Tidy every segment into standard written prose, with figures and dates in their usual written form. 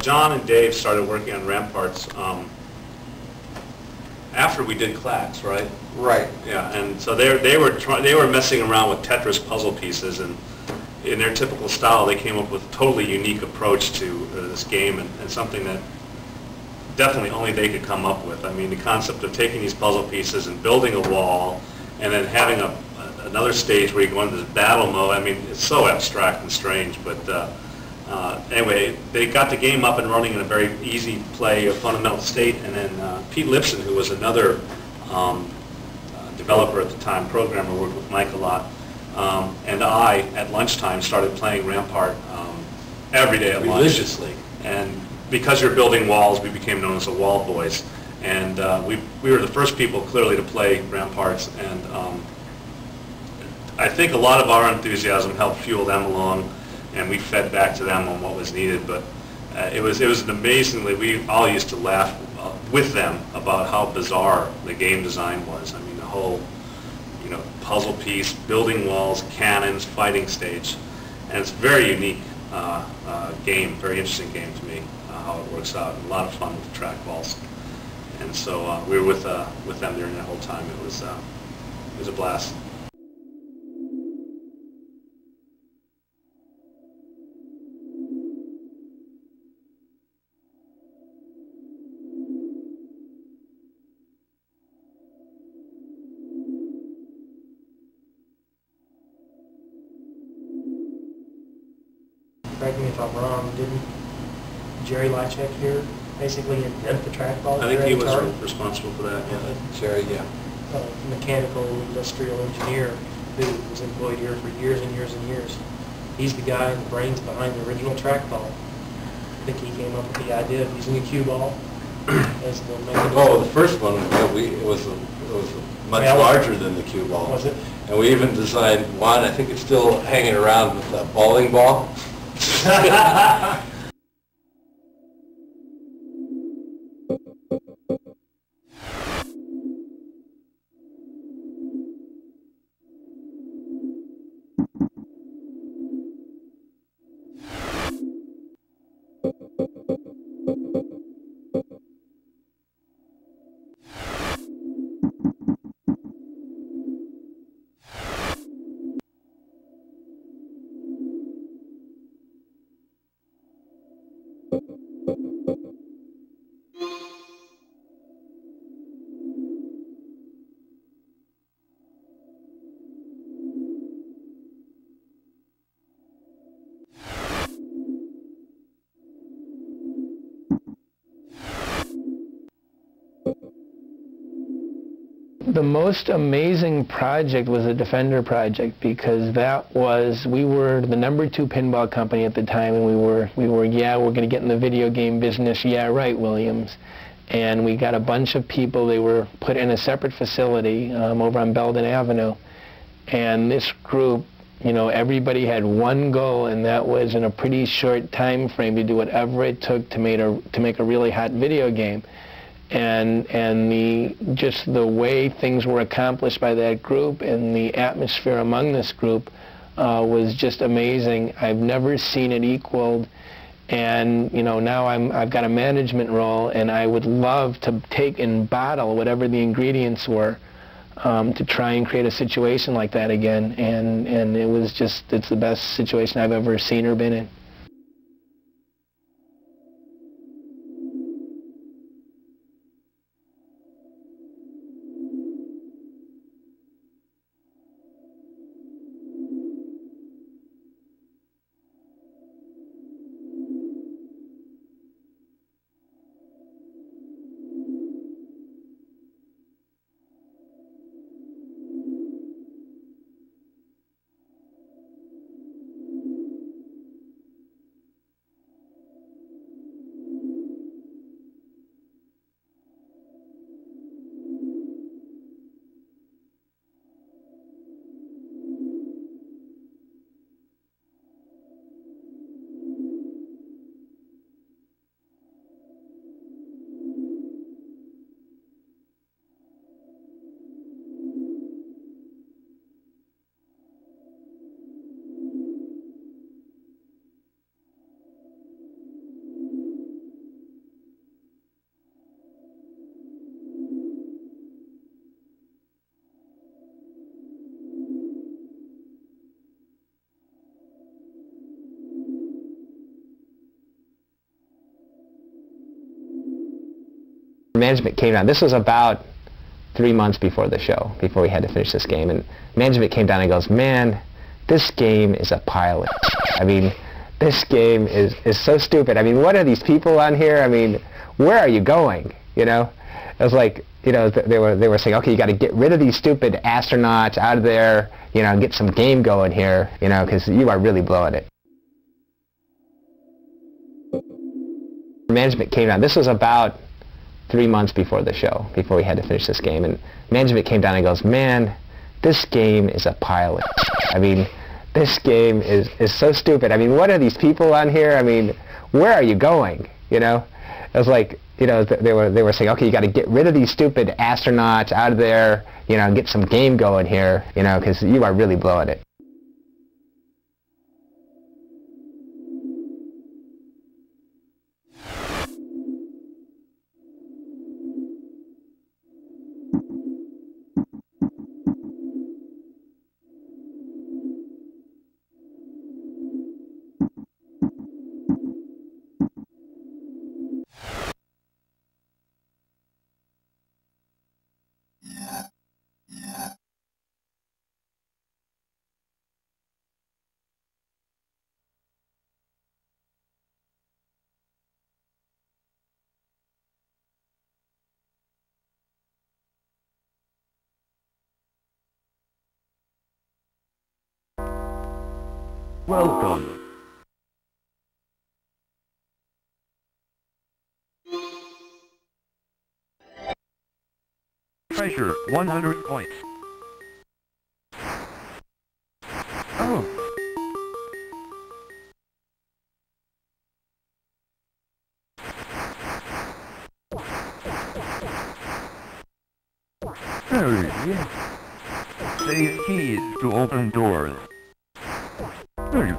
John and Dave started working on Ramparts after we did Clacks, right? Right. Yeah, and so they were messing around with Tetris puzzle pieces, and in their typical style, they came up with a totally unique approach to this game, and something that definitely only they could come up with. I mean, the concept of taking these puzzle pieces and building a wall, and then having another stage where you go into this battle mode. I mean, it's so abstract and strange, but anyway, they got the game up and running in a very easy play, a fundamental state, and then Pete Lipson, who was another developer at the time, programmer, worked with Mike a lot, and I, at lunchtime, started playing Rampart every day at lunch. Religiously. And because you're building walls, we became known as the Wall Boys. And we were the first people, clearly, to play Ramparts, and I think a lot of our enthusiasm helped fuel them along, and we fed back to them on what was needed. But it was an amazingly, we all used to laugh with them about how bizarre the game design was. I mean, the whole, puzzle piece, building walls, cannons, fighting stage, and it's a very unique game, very interesting game to me, how it works out. A lot of fun with the trackballs, and so we were with them during that whole time. It was a blast. Correct me if I'm wrong, didn't Jerry Lychek here basically invent the trackball? I think he was responsible for that, yeah. Jerry, yeah. A mechanical industrial engineer who was employed here for years and years and years. He's the guy and the brains behind the original trackball. I think he came up with the idea of using a cue ball as the mechanism. Oh, the first one, it was much larger than the cue ball. Was it? And we even designed one, I think it's still hanging around, with a bowling ball. The most amazing project was the Defender project, because we were the #2 pinball company at the time, and we were yeah, we're going to get in the video game business, yeah right, Williams. And we got a bunch of people. They were put in a separate facility over on Belden Avenue, and this group, everybody had one goal, and that was in a pretty short time frame to do whatever it took to make a really hot video game. And just the way things were accomplished by that group and the atmosphere among this group was just amazing. I've never seen it equaled. And now I've got a management role, and I would love to take and bottle whatever the ingredients were to try and create a situation like that again. And it's the best situation I've ever seen or been in. management came down. This was about 3 months before the show, before we had to finish this game, and management came down and goes, "Man, this game is a pile of I mean, this game is so stupid. I mean, what are these people on here? I mean, where are you going?" You know, it was like, you know, they were saying, "Okay, you got to get rid of these stupid astronauts out of there, you know, and get some game going here, you know, because you are really blowing it." Management came down. This was about 3 months before the show, before we had to finish this game, and management came down and goes, "Man, this game is a pile of I mean, this game is so stupid. I mean, what are these people on here? I mean, where are you going?" You know, it was like, you know, they were saying, "Okay, you got to get rid of these stupid astronauts out of there, you know, and get some game going here, you know, because you are really blowing it." Welcome. Treasure 100 points. Oh. Hurry. Save keys to open doors. Hurry.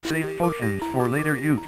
Save potions for later use.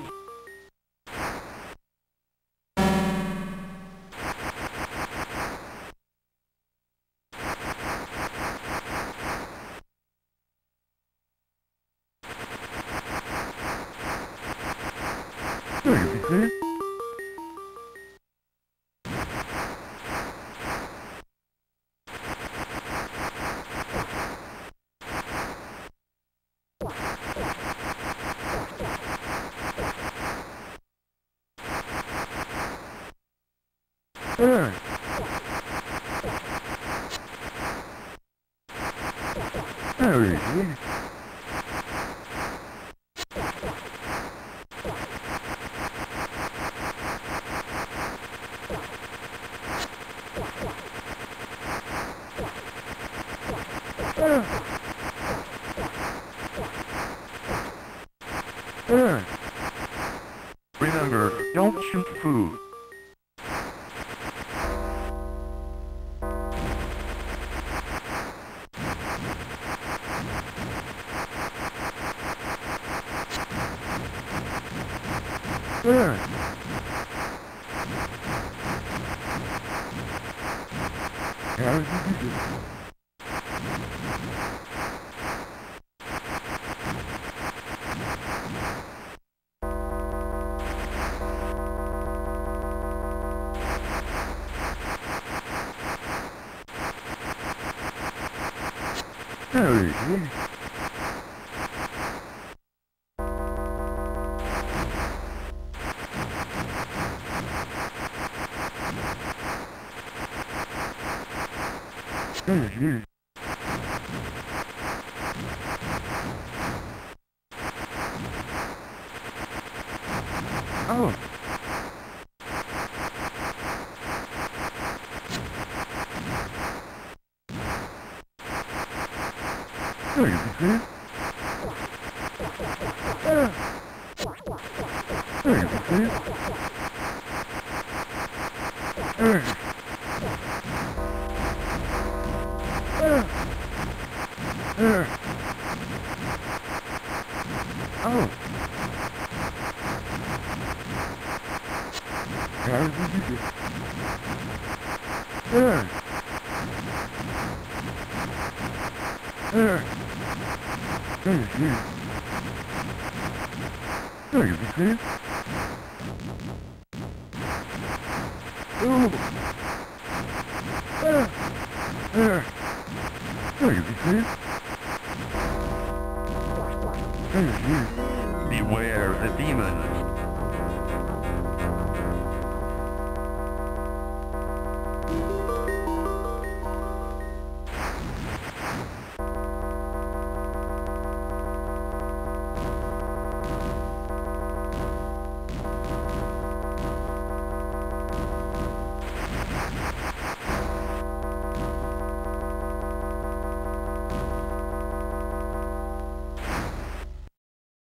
Remember, don't shoot food. Oh. There. Oh. There. There. There. There you see. Oh. There. There. There you see. There you see. Beware the demons.